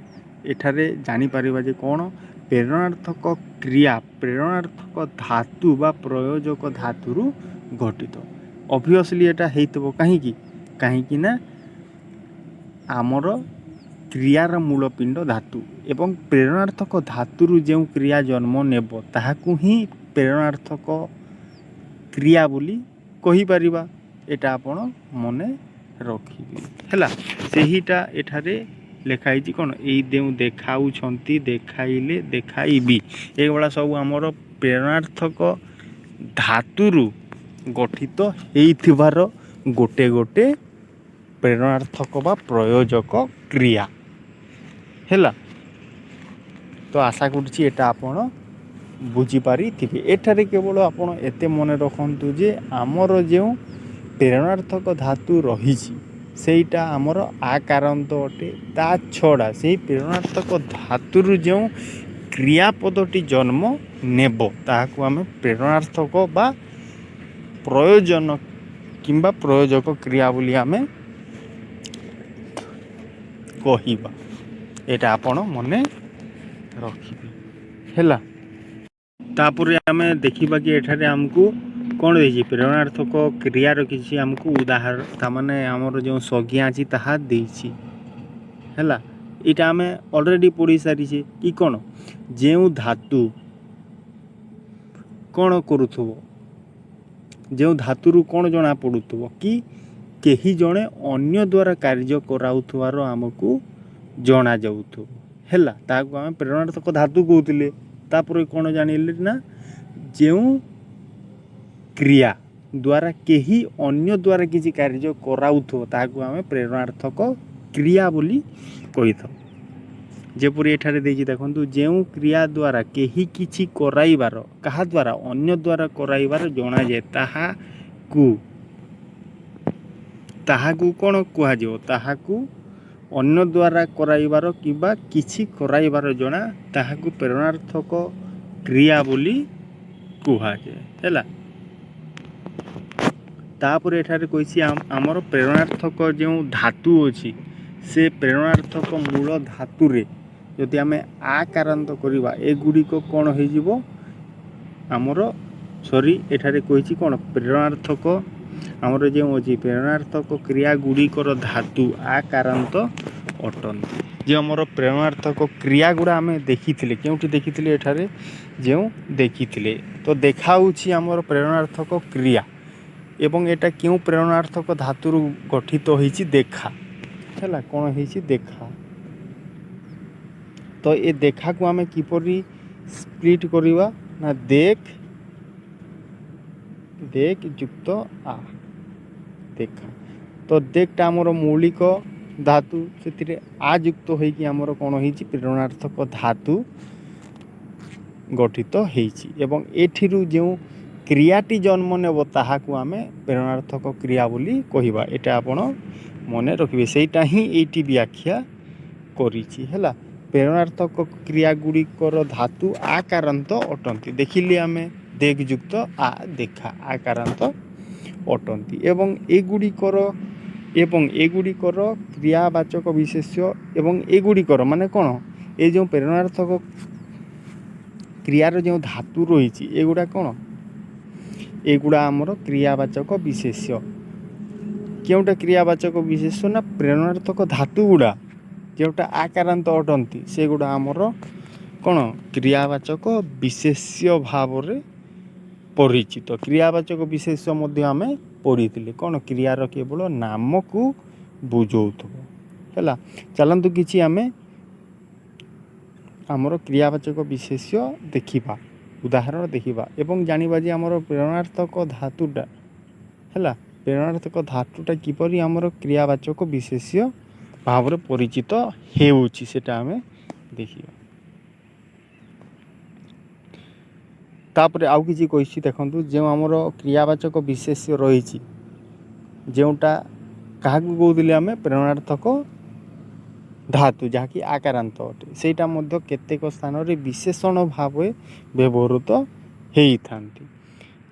एठारे जानी पारिबा जे कोन प्रेरणार्थक क्रिया प्रेरणार्थक धातु बा प्रयोजक धातुरु घटित ऑब्वियसली एटा हेइतबो काहेकि ना आमर क्रियार मूलपिंड धातु एवं प्रेरणार्थक धातुरु जो क्रिया जन्म नेब ताहाकु ही प्रेरणार्थक क्रिया बोली कहि पारिबा एटा आपण मने रखिबे हैला। सेहीटा एठारे लेखाई कौन यही देउ देखाऊ छंती देखाइले देखाइबी एगुड़ा सब आमर प्रेरणार्थक धातुरु गठित हेइथिबार गोटे गोटे प्रेरणार्थक बा प्रयोजक क्रिया हैला। तो आशा करछि एटा आपण बुझी पारि थिबे। एठारे केवल आपण एते मने रखंतु जे आमर जो प्रेरणार्थक धातु रहिछि सेटा आमर आकारांत अटे ता छड़ा से प्रेरणार्थक धातुरु जो क्रियापदटी जन्म नेब ताहाकु आमे प्रेरणार्थक बा प्रयोजन किंबा प्रयोजक क्रिया बोली आमे कहिबा एटा आपण मने रखिबे हैला। तापुरे आमे देखिबा कि एठारे हमकु କ'ଣ ଦେଇଛି ପ୍ରେରଣାର୍ଥକ କ୍ରିୟାର କିଛି ଆମକୁ ଉଦାହରଣ ତାମାନେ ଆମର ଯେଉଁ ସଂଜ୍ଞା ଅଛି ତାହା ଦେଇଛି ହେଲା। ଏଇଟା ଆମେ ଅଲରେଡ଼ି ପଢ଼ି ସାରିଛେ କି କ'ଣ ଯେଉଁ ଧାତୁ କ'ଣ କରୁଥିବ ଯେଉଁ ଧାତୁରୁ କ'ଣ ଜଣାପଡ଼ୁଥିବ କି କେହି ଜଣେ ଅନ୍ୟ ଦ୍ୱାରା କାର୍ଯ୍ୟ କରାଉଥିବାର ଆମକୁ ଜଣାଯାଉଥିବ ହେଲା, ତାହାକୁ ଆମେ ପ୍ରେରଣାର୍ଥକ ଧାତୁ କହୁଥିଲେ। ତାପରେ କ'ଣ ଜାଣିଲେ ନା ଯେଉଁ କ୍ରିୟା ଦ୍ୱାରା କେହି ଅନ୍ୟ ଦ୍ୱାରା କିଛି କାର୍ଯ୍ୟ କରାଉଥିବ ତାହାକୁ ଆମେ ପ୍ରେରଣାର୍ଥକ କ୍ରିୟା ବୋଲି କହିଥାଉ। ଯେପରି ଏଠାରେ ଦେଇଛି ଦେଖନ୍ତୁ, ଯେଉଁ କ୍ରିୟା ଦ୍ୱାରା କେହି କିଛି କରାଇବାର କାହା ଦ୍ୱାରା ଅନ୍ୟ ଦ୍ୱାରା କରାଇବାର ଜଣାଯାଏ ତାହାକୁ କ'ଣ କୁହାଯିବ? ତାହାକୁ ଅନ୍ୟ ଦ୍ୱାରା କରାଇବାର କିମ୍ବା କିଛି କରାଇବାର ଜଣା ତାହାକୁ ପ୍ରେରଣାର୍ଥକ କ୍ରିୟା ବୋଲି କୁହାଯାଏ ହେଲା। ତାପରେ ଏଠାରେ କହିଛି ଆମର ପ୍ରେରଣାର୍ଥକ ଯେଉଁ ଧାତୁ ଅଛି ସେ ପ୍ରେରଣାର୍ଥକ ମୂଳ ଧାତୁରେ ଯଦି ଆମେ ଆକାରାନ୍ତ କରିବା ଏଗୁଡ଼ିକ କ'ଣ ହେଇଯିବ ଆମର ଏଠାରେ କହିଛି କ'ଣ ପ୍ରେରଣାର୍ଥକ ଆମର ଯେଉଁ ଅଛି ପ୍ରେରଣାର୍ଥକ କ୍ରିୟା ଗୁଡ଼ିକର ଧାତୁ ଆକାରାନ୍ତ ଅଟନ୍ତି। ଯେ ଆମର ପ୍ରେରଣାର୍ଥକ କ୍ରିୟା ଗୁଡ଼ା ଆମେ ଦେଖିଥିଲେ କେଉଁଠି ଦେଖିଥିଲେ ଏଠାରେ ଯେଉଁ ଦେଖିଥିଲେ ତ ଦେଖାଉଛି ଆମର ପ୍ରେରଣାର୍ଥକ କ୍ରିୟା ଏବଂ ଏଟା କେଉଁ ପ୍ରେରଣାର୍ଥକ ଧାତୁରୁ ଗଠିତ ହୋଇଛି ଦେଖା ହେଲା। କ'ଣ ହେଇଛି ଦେଖା। ତ ଏ ଦେଖାକୁ ଆମେ କିପରି ସ୍ପ୍ଲିଟ୍ କରିବା ନା ଦେଖ ଯୁକ୍ତ ଆ ଦେଖା। ତ ଦେଖଟା ଆମର ମୌଳିକ ଧାତୁ ସେଥିରେ ଆ ଯୁକ୍ତ ହୋଇକି ଆମର କ'ଣ ହେଇଛି ପ୍ରେରଣାର୍ଥକ ଧାତୁ ଗଠିତ ହେଇଛି ଏବଂ ଏଥିରୁ ଯେଉଁ କ୍ରିୟାଟି ଜନ୍ମ ନେବ ତାହାକୁ ଆମେ ପ୍ରେରଣାର୍ଥକ କ୍ରିୟା ବୋଲି କହିବା। ଏଇଟା ଆପଣ ମନେ ରଖିବେ, ସେଇଟା ହିଁ ଏଇଠି ବ୍ୟାଖ୍ୟା କରିଛି ହେଲା। ପ୍ରେରଣାର୍ଥକ କ୍ରିୟା ଗୁଡ଼ିକର ଧାତୁ ଆକାରାନ୍ତ ଅଟନ୍ତି। ଦେଖିଲେ ଆମେ ଦେଖ ଯୁକ୍ତ ଆ ଦେଖା ଆକାରାନ୍ତ ଅଟନ୍ତି ଏବଂ ଏଗୁଡ଼ିକର କ୍ରିୟାବାଚକ ବିଶେଷ୍ୟ ଏବଂ ଏଗୁଡ଼ିକର ମାନେ କ'ଣ ଏ ଯେଉଁ ପ୍ରେରଣାର୍ଥକ କ୍ରିୟାର ଯେଉଁ ଧାତୁ ରହିଛି ଏଗୁଡ଼ା କ'ଣ ଏଗୁଡ଼ା ଆମର କ୍ରିୟାବାଚକ ବିଶେଷ୍ୟ। କେଉଁଟା କ୍ରିୟାବାଚକ ବିଶେଷ୍ୟ ନା ପ୍ରେରଣାର୍ଥକ ଧାତୁ ଗୁଡ଼ା ଯେଉଁଟା ଆକାରାନ୍ତ ଅଟନ୍ତି ସେଗୁଡ଼ା ଆମର କ'ଣ କ୍ରିୟାବାଚକ ବିଶେଷ୍ୟ ଭାବରେ ପରିଚିତ। କ୍ରିୟାବାଚକ ବିଶେଷ୍ୟ ମଧ୍ୟ ଆମେ ପଢ଼ିଥିଲେ କ'ଣ କ୍ରିୟାର କେବଳ ନାମକୁ ବୁଝଉଥିବ ହେଲା। ଚାଲନ୍ତୁ କିଛି ଆମେ ଆମର କ୍ରିୟାବାଚକ ବିଶେଷ୍ୟ ଦେଖିବା, ଉଦାହରଣ ଦେଖିବା ଏବଂ ଜାଣିବା ଯେ ଆମର ପ୍ରେରଣାର୍ଥକ ଧାତୁଟା ହେଲା ପ୍ରେରଣାର୍ଥକ ଧାତୁଟା କିପରି ଆମର କ୍ରିୟାବାଚକ ବିଶେଷ୍ୟ ଭାବରେ ପରିଚିତ ହେଉଛି ସେଟା ଆମେ ଦେଖିବା। ତାପରେ ଆଉ କିଛି କହିଛି ଦେଖନ୍ତୁ, ଯେଉଁ ଆମର କ୍ରିୟାବାଚକ ବିଶେଷ୍ୟ ରହିଛି ଯେଉଁଟା କାହାକୁ କହୁଥିଲେ ଆମେ ପ୍ରେରଣାର୍ଥକ ଧାତୁ ଯାହାକି ଆକାରାନ୍ତ ଅଟେ ସେଇଟା ମଧ୍ୟ କେତେକ ସ୍ଥାନରେ ବିଶେଷଣ ଭାବେ ବ୍ୟବହୃତ ହେଇଥାନ୍ତି।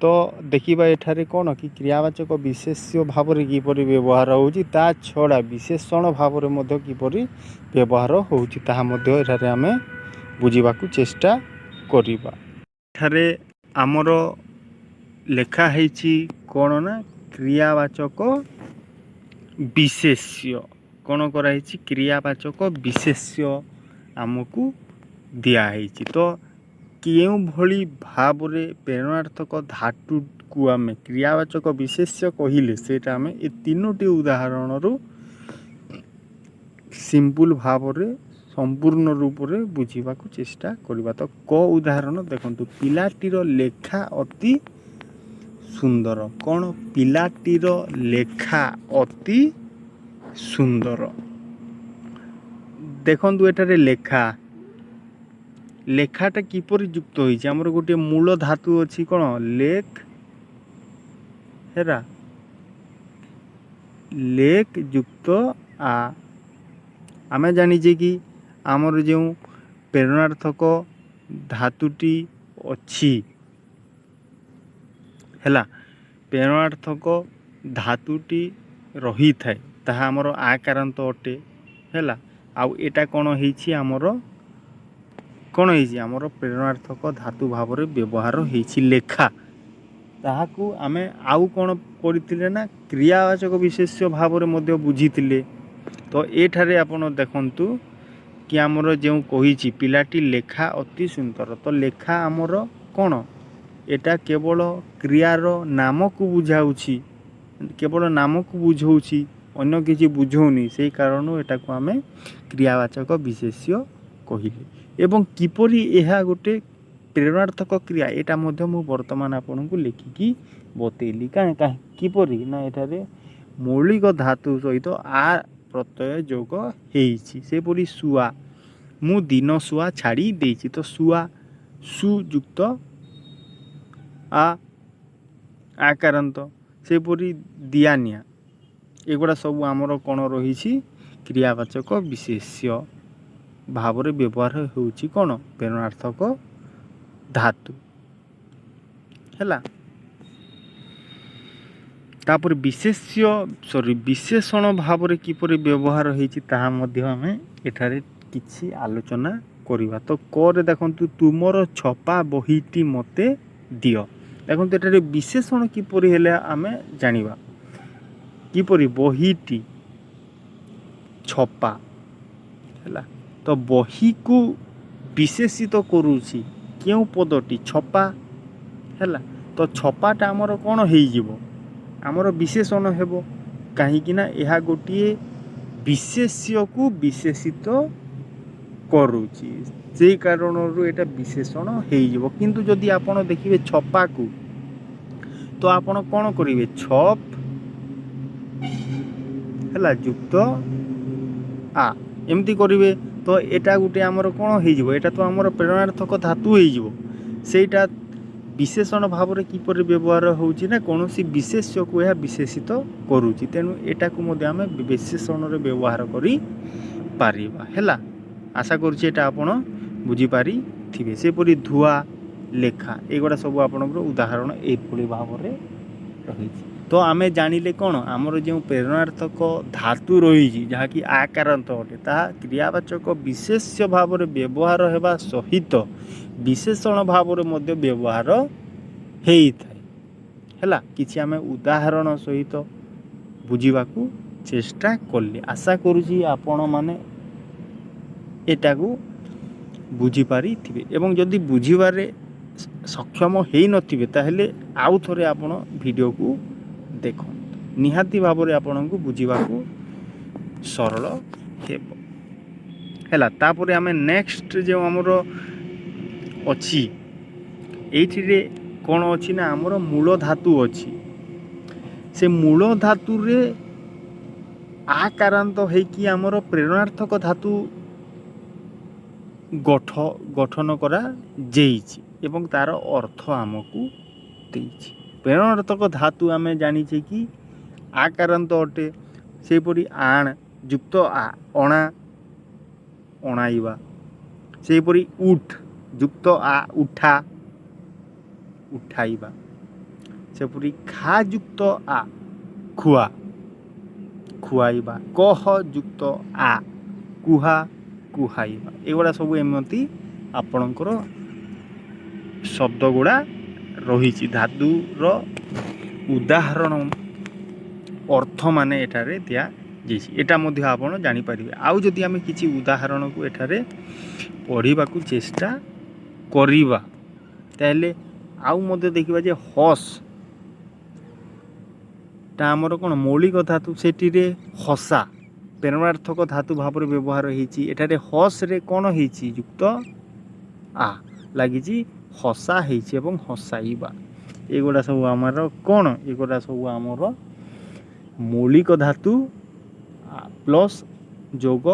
ତ ଦେଖିବା ଏଠାରେ କ'ଣ କି କ୍ରିୟାବାଚକ ବିଶେଷ୍ୟ ଭାବରେ କିପରି ବ୍ୟବହାର ହେଉଛି ତା ଛଡ଼ା ବିଶେଷଣ ଭାବରେ ମଧ୍ୟ କିପରି ବ୍ୟବହାର ହେଉଛି ତାହା ମଧ୍ୟ ଏଠାରେ ଆମେ ବୁଝିବାକୁ ଚେଷ୍ଟା କରିବା। ଏଠାରେ ଆମର ଲେଖା ହେଇଛି କ'ଣ ନା କ୍ରିୟାବାଚକ ବିଶେଷ୍ୟ କ'ଣ କରାହେଇଛି କ୍ରିୟାବାଚକ ବିଶେଷ୍ୟ ଆମକୁ ଦିଆହେଇଛି। ତ କେଉଁଭଳି ଭାବରେ ପ୍ରେରଣାର୍ଥକ ଧାତୁକୁ ଆମେ କ୍ରିୟାବାଚକ ବିଶେଷ୍ୟ କହିଲେ ସେଇଟା ଆମେ ଏ ତିନୋଟି ଉଦାହରଣରୁ ସିମ୍ପୁଲ୍ ଭାବରେ ସମ୍ପୂର୍ଣ୍ଣ ରୂପରେ ବୁଝିବାକୁ ଚେଷ୍ଟା କରିବା। ତ ଉଦାହରଣ ଦେଖନ୍ତୁ, ପିଲାଟିର ଲେଖା ଅତି ସୁନ୍ଦର। କ'ଣ ପିଲାଟିର ଲେଖା ଅତି ସୁନ୍ଦର। ଦେଖନ୍ତୁ ଏଠାରେ ଲେଖାଟା କିପରି ଯୁକ୍ତ ହୋଇଛି ଆମର ଗୋଟିଏ ମୂଳ ଧାତୁ ଅଛି କ'ଣ ଲେଖ ହେଲା ଲେଖ ଯୁକ୍ତ ଆ। ଆମେ ଜାଣିଛେ କି ଆମର ଯେଉଁ ପ୍ରେରଣାର୍ଥକ ଧାତୁଟି ଅଛି ହେଲା ପ୍ରେରଣାର୍ଥକ ଧାତୁଟି ରହିଥାଏ ତାହା ଆମର ଆକାରାନ୍ତ ଅଟେ ହେଲା। ଆଉ ଏଇଟା କ'ଣ ହେଇଛି ଆମର ପ୍ରେରଣାର୍ଥକ ଧାତୁ ଭାବରେ ବ୍ୟବହାର ହେଇଛି ଲେଖା ତାହାକୁ ଆମେ ଆଉ କ'ଣ କରିଥିଲେ ନା କ୍ରିୟାବାଚକ ବିଶେଷ୍ୟ ଭାବରେ ମଧ୍ୟ ବୁଝିଥିଲେ। ତ ଏଠାରେ ଆପଣ ଦେଖନ୍ତୁ କି ଆମର ଯେଉଁ କହିଛି ପିଲାଟି ଲେଖା ଅତି ସୁନ୍ଦର, ତ ଲେଖା ଆମର କ'ଣ, ଏଟା କେବଳ କ୍ରିୟାର ନାମକୁ ବୁଝାଉଛି, କେବଳ ନାମକୁ ବୁଝାଉଛି, ଅନ୍ୟ କିଛି ବୁଝଉନି। ସେଇ କାରଣରୁ ଏଟାକୁ ଆମେ କ୍ରିୟାବାଚକ ବିଶେଷ୍ୟ କହିଲେ। ଏବଂ କିପରି ଏହା ଗୋଟେ ପ୍ରେରଣାର୍ଥକ କ୍ରିୟା, ଏଇଟା ମଧ୍ୟ ମୁଁ ବର୍ତ୍ତମାନ ଆପଣଙ୍କୁ ଲେଖିକି ବତେଇଲି। କିପରି ନା ଏଠାରେ ମୌଳିକ ଧାତୁ ସହିତ ଆ ପ୍ରତ୍ୟୟ ଯୋଗ ହେଇଛି। ସେପରି ଶୁଆ, ମୁଁ ଦିନ ଶୁଆ ଛାଡ଼ି ଦେଇଛି, ତ ଶୁଆ ସୁ ଯୁକ୍ତ ଆକାରାନ୍ତ। ସେପରି ଦିଆନିଆ, ଏଗୁଡ଼ା ସବୁ ଆମର କ'ଣ ରହିଛି, କ୍ରିୟାବାଚକ ବିଶେଷ୍ୟ ଭାବରେ ବ୍ୟବହାର ହେଉଛି କ'ଣ, ପ୍ରେରଣାର୍ଥକ ଧାତୁ ହେଲା। ତାପରେ ବିଶେଷଣ ଭାବରେ କିପରି ବ୍ୟବହାର ହେଇଛି ତାହା ମଧ୍ୟ ଆମେ ଏଠାରେ କିଛି ଆଲୋଚନା କରିବା। ତ କରେ ଦେଖନ୍ତୁ, ତୁମର ଛପା ବହିଟି ମୋତେ ଦିଅ। ଦେଖନ୍ତୁ ଏଠାରେ ବିଶେଷଣ କିପରି ହେଲେ ଆମେ ଜାଣିବା। କିପରି, ବହିଟି ଛପା ହେଲା, ତ ବହିକୁ ବିଶେଷିତ କରୁଛି କେଉଁ ପଦଟି, ଛପା ହେଲା। ତ ଛପାଟା ଆମର କ'ଣ ହେଇଯିବ, ଆମର ବିଶେଷଣ ହେବ, କାହିଁକି ନା ଏହା ଗୋଟିଏ ବିଶେଷ୍ୟକୁ ବିଶେଷିତ କରୁଛି, ସେଇ କାରଣରୁ ଏଇଟା ବିଶେଷଣ ହେଇଯିବ। କିନ୍ତୁ ଯଦି ଆପଣ ଦେଖିବେ ଛପାକୁ, ତ ଆପଣ କ'ଣ କରିବେ, ଛପ୍ ହେଲା ଯୁକ୍ତ ଆ ଏମିତି କରିବେ। ତ ଏଟା ଗୋଟେ ଆମର କ'ଣ ହେଇଯିବ, ଏଟା ତ ଆମର ପ୍ରେରଣାର୍ଥକ ଧାତୁ ହେଇଯିବ। ସେଇଟା ବିଶେଷଣ ଭାବରେ କିପରି ବ୍ୟବହାର ହେଉଛି ନା କୌଣସି ବିଶେଷ୍ୟକୁ ଏହା ବିଶେଷିତ କରୁଛି, ତେଣୁ ଏଟାକୁ ମଧ୍ୟ ଆମେ ବିଶେଷଣରେ ବ୍ୟବହାର କରିପାରିବା ହେଲା। ଆଶା କରୁଛି ଏଟା ଆପଣ ବୁଝିପାରିଥିବେ। ସେପରି ଧୁଆ, ଲେଖା, ଏଗୁଡ଼ା ସବୁ ଆପଣଙ୍କର ଉଦାହରଣ ଏଇଭଳି ଭାବରେ ରହିଛି। ତ ଆମେ ଜାଣିଲେ କ'ଣ, ଆମର ଯେଉଁ ପ୍ରେରଣାର୍ଥକ ଧାତୁ ରହିଛି ଯାହାକି ଆକାରାନ୍ତ ଅଟେ, ତାହା କ୍ରିୟାବାଚକ ବିଶେଷ୍ୟ ଭାବରେ ବ୍ୟବହାର ହେବା ସହିତ ବିଶେଷଣ ଭାବରେ ମଧ୍ୟ ବ୍ୟବହାର ହେଇଥାଏ ହେଲା। କିଛି ଆମେ ଉଦାହରଣ ସହିତ ବୁଝିବାକୁ ଚେଷ୍ଟା କଲେ। ଆଶା କରୁଛି ଆପଣମାନେ ଏଟାକୁ ବୁଝିପାରିଥିବେ। ଏବଂ ଯଦି ବୁଝିବାରେ ସକ୍ଷମ ହେଇନଥିବେ ତାହେଲେ ଆଉ ଥରେ ଆପଣ ଭିଡ଼ିଓକୁ ଦେଖନ୍ତୁ, ନିହାତି ଭାବରେ ଆପଣଙ୍କୁ ବୁଝିବାକୁ ସରଳ ହେବ ହେଲା। ତାପରେ ଆମେ ନେକ୍ସଟ ଯେଉଁ ଆମର ଅଛି, ଏଇଥିରେ କ'ଣ ଅଛି ନା ଆମର ମୂଳ ଧାତୁ ଅଛି। ସେ ମୂଳ ଧାତୁରେ ଆକାରାନ୍ତ ହେଇକି ଆମର ପ୍ରେରଣାର୍ଥକ ଧାତୁ ଗଠନ କରାଯାଇଛି ଏବଂ ତାର ଅର୍ଥ ଆମକୁ ଦେଇଛି। ପ୍ରେରଣାର୍ଥକ ଧାତୁ ଆମେ ଜାଣିଛେ କି ଆକାରାନ୍ତ ଅଟେ। ସେହିପରି ଆଣ ଯୁକ୍ତ ଆ, ଅଣା, ଅଣାଇବା। ସେହିପରି ଉଠ ଯୁକ୍ତ ଆ, ଉଠା, ଉଠାଇବା। ସେପରି ଖା ଯୁକ୍ତ ଆ, ଖୁଆ, ଖୁଆଇବା। କହ ଯୁକ୍ତ ଆ, କୁହା, କୁହାଇବା। ଏଗୁଡ଼ା ସବୁ ଏମିତି ଆପଣଙ୍କର ଶବ୍ଦ ଗୁଡ଼ା ରହିଛି। ଧାତୁର ଉଦାହରଣ ଅର୍ଥ ମାନେ ଏଠାରେ ଦିଆଯାଇଛି, ଏଟା ମଧ୍ୟ ଆପଣ ଜାଣିପାରିବେ। ଆଉ ଯଦି ଆମେ କିଛି ଉଦାହରଣକୁ ଏଠାରେ ପଢ଼ିବାକୁ ଚେଷ୍ଟା କରିବା ତାହେଲେ ଆଉ ମଧ୍ୟ ଦେଖିବା ଯେ ହସ୍ ଟା ଆମର କ'ଣ ମୌଳିକ ଧାତୁ, ସେଠିରେ ହସା ପ୍ରେରଣାର୍ଥକ ଧାତୁ ଭାବରେ ବ୍ୟବହାର ହେଇଛି। ଏଠାରେ ହସ୍ରେ କ'ଣ ହେଇଛି, ଯୁକ୍ତ ଆ ଲାଗିଛି, ହସା ହେଇଛି ଏବଂ ହସାଇବା। ଏଗୁଡ଼ା ସବୁ ଆମର କ'ଣ, ଏଗୁଡ଼ା ସବୁ ଆମର ମୌଳିକ ଧାତୁ ପ୍ଲସ୍ ଯୋଗ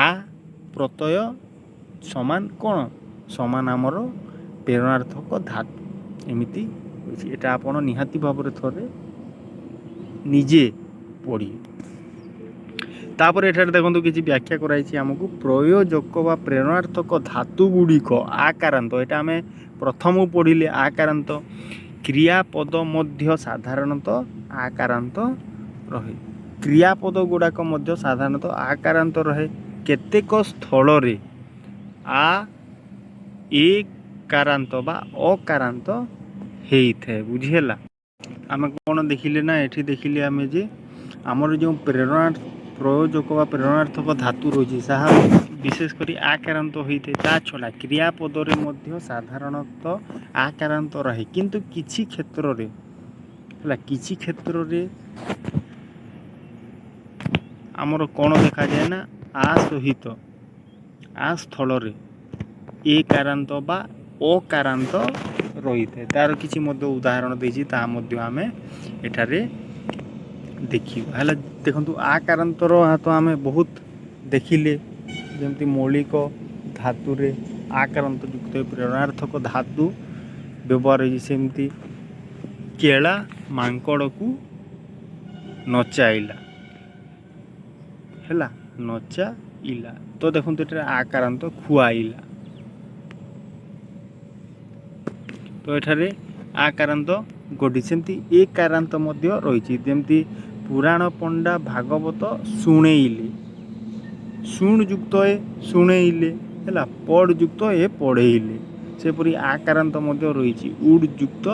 ଆ ପ୍ରତ୍ୟୟ ସମାନ କ'ଣ, ସମାନ ଆମର ପ୍ରେରଣାର୍ଥକ ଧାତୁ। ଏମିତି ହୋଇଛି, ଏଟା ଆପଣ ନିହାତି ଭାବରେ ଥରେ ନିଜେ ପଢ଼ିବେ। ତାପରେ ଏଠାରେ ଦେଖନ୍ତୁ କିଛି ବ୍ୟାଖ୍ୟା କରାଯାଇଛି ଆମକୁ। ପ୍ରୟୋଜକ ବା ପ୍ରେରଣାର୍ଥକ ଧାତୁ ଗୁଡ଼ିକ ଆକାରାନ୍ତ, ଏଟା ଆମେ ପ୍ରଥମରୁ ପଢ଼ିଲେ ଆକାରାନ୍ତ। କ୍ରିୟାପଦ ମଧ୍ୟ ସାଧାରଣତଃ ଆକାରାନ୍ତ ରହେ। କ୍ରିୟାପଦ ଗୁଡ଼ାକ ମଧ୍ୟ ସାଧାରଣତଃ ଆକାରାନ୍ତ ରହେ। କେତେକ ସ୍ଥଳରେ ଆ ଏକାରାନ୍ତ ବା ଅକାରାନ୍ତ ହେଇଥାଏ। ବୁଝିହେଲା। ଆମେ କ'ଣ ଦେଖିଲେ ନା ଏଠି ଦେଖିଲେ ଆମେ ଯେ ଆମର ଯେଉଁ ପ୍ରୟୋଜକ ବା ପ୍ରେରଣାର୍ଥକ ଧାତୁ ରହିଛି ତାହା ବିଶେଷ କରି ଆକାରାନ୍ତ ହୋଇଥାଏ। ତା ଛଡ଼ା କ୍ରିୟାପଦରେ ମଧ୍ୟ ସାଧାରଣତଃ ଆକାରାନ୍ତ ରହେ, କିନ୍ତୁ କିଛି କ୍ଷେତ୍ରରେ ହେଲା କିଛି କ୍ଷେତ୍ରରେ ଆମର କ'ଣ ଦେଖାଯାଏ ନା ଆ ସ୍ଥଳରେ ଏକାରାନ୍ତ ବା ଅକାରାନ୍ତ ରହିଥାଏ। ତା'ର କିଛି ମଧ୍ୟ ଉଦାହରଣ ଦେଇଛି, ତାହା ମଧ୍ୟ ଆମେ ଏଠାରେ ଦେଖିବା। ହେଲେ ଦେଖନ୍ତୁ ଆକାରାନ୍ତର ହାତ ଆମେ ବହୁତ ଦେଖିଲେ, ଯେମିତି ମୌଳିକ ଧାତୁରେ ଆକାରାନ୍ତ ଯୁକ୍ତ ପ୍ରେରଣାର୍ଥକ ଧାତୁ ବ୍ୟବହାର ହେଇଛି। ସେମିତି କେଳା ମାଙ୍କଡ଼କୁ ନଚାଇଲା, ହେଲା ନଚାଇଲା। ତ ଦେଖନ୍ତୁ ଏଠାରେ ଆକାରାନ୍ତ ଖୁଆଇଲା। ତ ଏଠାରେ ଆକାରାନ୍ତ ଗୋଟି, ସେମିତି ଏକାରାନ୍ତ ମଧ୍ୟ ରହିଛି। ଯେମିତି ପୁରାଣ ପଣ୍ଡା ଭାଗବତ ଶୁଣେଇଲେ, ଶୁଣ ଯୁକ୍ତ ଏ ଶୁଣେଇଲେ, ହେଲା ପଢ଼ ଯୁକ୍ତ ଏ ପଢ଼େଇଲେ। ସେପରି ଆକାରାନ୍ତ ମଧ୍ୟ ରହିଛି ଉଡ଼ ଯୁକ୍ତ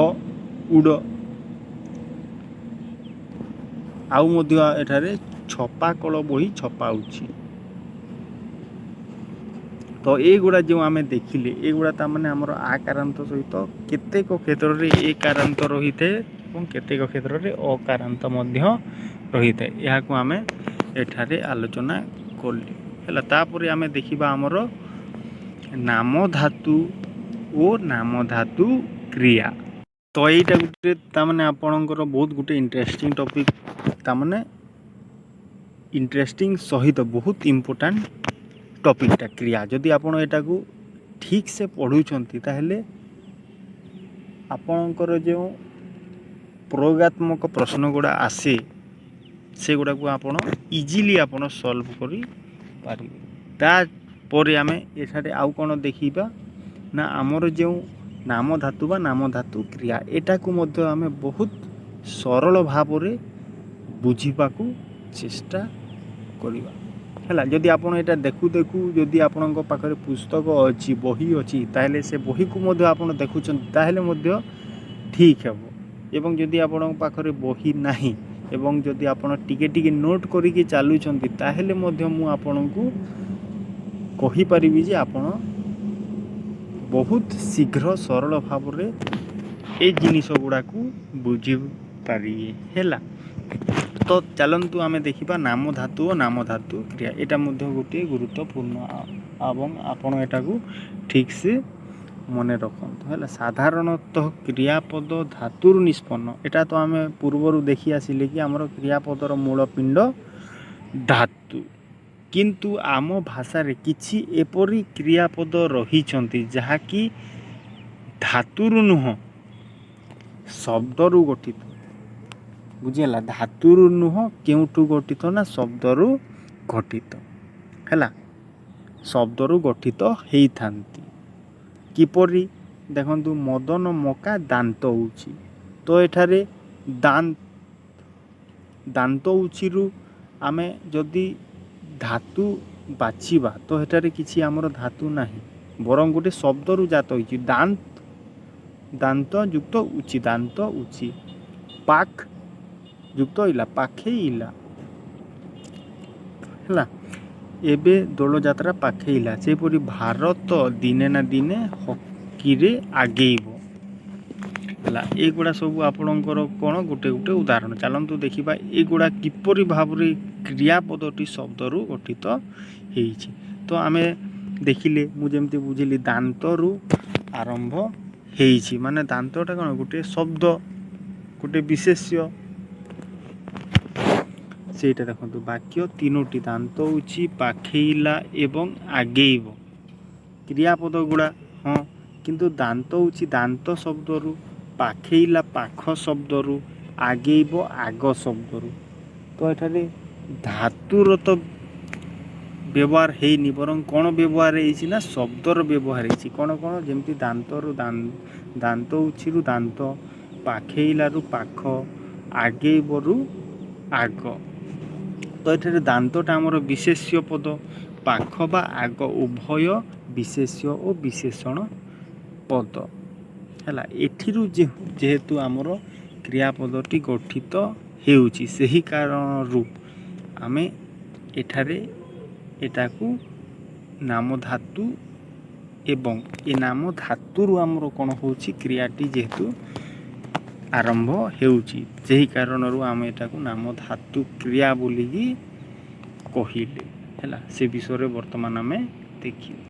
ଅ ଉଡ଼। ଆଉ ମଧ୍ୟ ଏଠାରେ ଛପା କଳ ବହି ଛପାଉଛି। ତ ଏଇଗୁଡ଼ା ଯେଉଁ ଆମେ ଦେଖିଲେ, ଏଇଗୁଡ଼ା ତା'ମାନେ ଆମର ଆକାରାନ୍ତ ସହିତ କେତେକ କ୍ଷେତ୍ରରେ ଏକାରାନ୍ତ ରହିଥାଏ ଏବଂ କେତେକ କ୍ଷେତ୍ରରେ ଅକାରାନ୍ତ ମଧ୍ୟ ରହିଥାଏ। ଏହାକୁ ଆମେ ଏଠାରେ ଆଲୋଚନା କଲେ, ହେଲା। ତାପରେ ଆମେ ଦେଖିବା ଆମର ନାମ ଧାତୁ ଓ ନାମ ଧାତୁ କ୍ରିୟା। ତ ଏଇଟା ଗୋଟେ ତା'ମାନେ ଆପଣଙ୍କର ବହୁତ ଗୋଟେ ଇଣ୍ଟରେଷ୍ଟିଂ ଟପିକ୍, ତା'ମାନେ ଇଣ୍ଟରେଷ୍ଟିଂ ସହିତ ବହୁତ ଇମ୍ପୋର୍ଟାଣ୍ଟ ଟପିକ୍ଟା କ୍ରିୟା। ଯଦି ଆପଣ ଏଟାକୁ ଠିକ୍ ସେ ପଢ଼ୁଛନ୍ତି ତାହେଲେ ଆପଣଙ୍କର ଯେଉଁ ପ୍ରୟୋଗାତ୍ମକ ପ୍ରଶ୍ନ ଗୁଡ଼ା ଆସେ ସେଗୁଡ଼ାକୁ ଆପଣ ଇଜିଲି ଆପଣ ସଲ୍ଭ କରିପାରିବେ। ତାପରେ ଆମେ ଏଠାରେ ଆଉ କ'ଣ ଦେଖିବା ନା ଆମର ଯେଉଁ ନାମ ଧାତୁ ବା ନାମ ଧାତୁ କ୍ରିୟା, ଏଟାକୁ ମଧ୍ୟ ଆମେ ବହୁତ ସରଳ ଭାବରେ ବୁଝିବାକୁ ଚେଷ୍ଟା କରିବା, ହେଲା। ଯଦି ଆପଣ ଏଇଟା ଦେଖୁ ଯଦି ଆପଣଙ୍କ ପାଖରେ ପୁସ୍ତକ ଅଛି, ବହି ଅଛି, ତାହେଲେ ସେ ବହିକୁ ମଧ୍ୟ ଆପଣ ଦେଖୁଛନ୍ତି ତାହେଲେ ମଧ୍ୟ ଠିକ୍ ହେବ। ଏବଂ ଯଦି ଆପଣଙ୍କ ପାଖରେ ବହି ନାହିଁ ଏବଂ ଯଦି ଆପଣ ଟିକେ ଟିକେ ନୋଟ୍ କରିକି ଚାଲୁଛନ୍ତି ତାହେଲେ ମଧ୍ୟ ମୁଁ ଆପଣଙ୍କୁ କହିପାରିବି ଯେ ଆପଣ ବହୁତ ଶୀଘ୍ର ସରଳ ଭାବରେ ଏ ଜିନିଷ ଗୁଡ଼ାକୁ ବୁଝିପାରିବେ, ହେଲା। ତ ଚାଲନ୍ତୁ ଆମେ ଦେଖିବା ନାମ ଧାତୁ ଓ ନାମ ଧାତୁ କ୍ରିୟା। ଏଇଟା ମଧ୍ୟ ଗୋଟିଏ ଗୁରୁତ୍ୱପୂର୍ଣ୍ଣ ଏବଂ ଆପଣ ଏଟାକୁ ଠିକ୍ସେ ମନେ ରଖନ୍ତୁ, ହେଲା। ସାଧାରଣତଃ କ୍ରିୟାପଦ ଧାତୁରୁ ନିଷ୍ପନ୍ନ। ଏଇଟା ତ ଆମେ ପୂର୍ବରୁ ଦେଖି ଆସିଲେ କି ଆମର କ୍ରିୟାପଦର ମୂଳ ପିଣ୍ଡ ଧାତୁ, କିନ୍ତୁ ଆମ ଭାଷାରେ କିଛି ଏପରି କ୍ରିୟାପଦ ରହିଛନ୍ତି ଯାହାକି ଧାତୁରୁ ନୁହଁ ଶବ୍ଦରୁ ଗଠିତ। ବୁଝିହେଲା। ଧାତୁରୁ ନୁହଁ କେଉଁଠୁ ଗଠିତ ନା ଶବ୍ଦରୁ ଗଠିତ, ହେଲା। ଶବ୍ଦରୁ ଗଠିତ ହେଇଥାନ୍ତି। କିପରି ଦେଖନ୍ତୁ ମଦନ ମକା ଦାନ୍ତ ହେଉଛି। ତ ଏଠାରେ ଦାନ୍ତ ଉଛିରୁ ଆମେ ଯଦି ଧାତୁ ବାଛିବା ତ ଏଠାରେ କିଛି ଆମର ଧାତୁ ନାହିଁ, ବରଂ ଗୋଟେ ଶବ୍ଦରୁ ଜାତ ହୋଇଛି। ଦାନ୍ତ ଯୁକ୍ତ ଉଚି, ଦାନ୍ତ ଉଚି। ପାଖ ଯୁକ୍ତ ଇଲା, ପାଖେଇଲା, ହେଲା। ଏବେ ଦୋଳଯାତ୍ରା ପାଖେଇଲା। ସେପରି ଭାରତ ଦିନେ ନା ଦିନେ ହକିରେ ଆଗେଇବ, ହେଲା। ଏଗୁଡ଼ା ସବୁ ଆପଣଙ୍କର କ'ଣ ଗୋଟେ ଗୋଟେ ଉଦାହରଣ। ଚାଲନ୍ତୁ ଦେଖିବା ଏଗୁଡ଼ା କିପରି ଭାବରେ କ୍ରିୟାପଦଟି ଶବ୍ଦରୁ ଗଠିତ ହେଇଛି। ତ ଆମେ ଦେଖିଲେ, ମୁଁ ଯେମିତି ବୁଝିଲି ଦାନ୍ତରୁ ଆରମ୍ଭ ହେଇଛି, ମାନେ ଦାନ୍ତଟା କ'ଣ ଗୋଟେ ଶବ୍ଦ, ଗୋଟେ ବିଶେଷ୍ୟ। ସେଇଟା ଦେଖନ୍ତୁ ବାକ୍ୟ ତିନୋଟି, ଦାନ୍ତ ଉଚି, ପାଖେଇଲା ଏବଂ ଆଗେଇବ। କ୍ରିୟାପଦ ଗୁଡ଼ା ହଁ, କିନ୍ତୁ ଦାନ୍ତ ଉଚି ଦାନ୍ତ ଶବ୍ଦରୁ, ପାଖେଇଲା ପାଖ ଶବ୍ଦରୁ, ଆଗେଇବ ଆଗ ଶବ୍ଦରୁ। ତ ଏଠାରେ ଧାତୁର ତ ବ୍ୟବହାର ହେଇନି, ବରଂ କ'ଣ ବ୍ୟବହାର ହେଇଛି ନା ଶବ୍ଦର ବ୍ୟବହାର ହେଇଛି। କ'ଣ ଯେମିତି ଦାନ୍ତରୁ ଦାନ୍ତ ଉଛିରୁ ଦାନ୍ତ, ପାଖେଇଲାରୁ ପାଖ, ଆଗେଇବରୁ ଆଗ। ତ ଏଠାରେ ଦାନ୍ତଟା ଆମର ବିଶେଷ୍ୟ ପଦ, ପାଖ ବା ଆଗ ଉଭୟ ବିଶେଷ୍ୟ ଓ ବିଶେଷଣ ପଦ। ହେଲା। ଏଠିରୁ ଯେହେତୁ ଆମର କ୍ରିୟାପଦଟି ଗଠିତ ହେଉଛି, ସେହି କାରଣରୁ ଆମେ ଏଠାରେ ଏଟାକୁ ନାମ ଧାତୁ ଏବଂ ଏ ନାମ ଧାତୁରୁ ଆମର କ'ଣ ହେଉଛି କ୍ରିୟାଟି ଯେହେତୁ ଆରମ୍ଭ ହେଉଛି, ସେହି କାରଣରୁ ଆମେ ଏଟାକୁ ନାମ ଧାତୁ କ୍ରିୟା ବୋଲିକି କହିଲେ ହେଲା। ସେ ବିଷୟରେ ବର୍ତ୍ତମାନ ଆମେ ଦେଖିବା।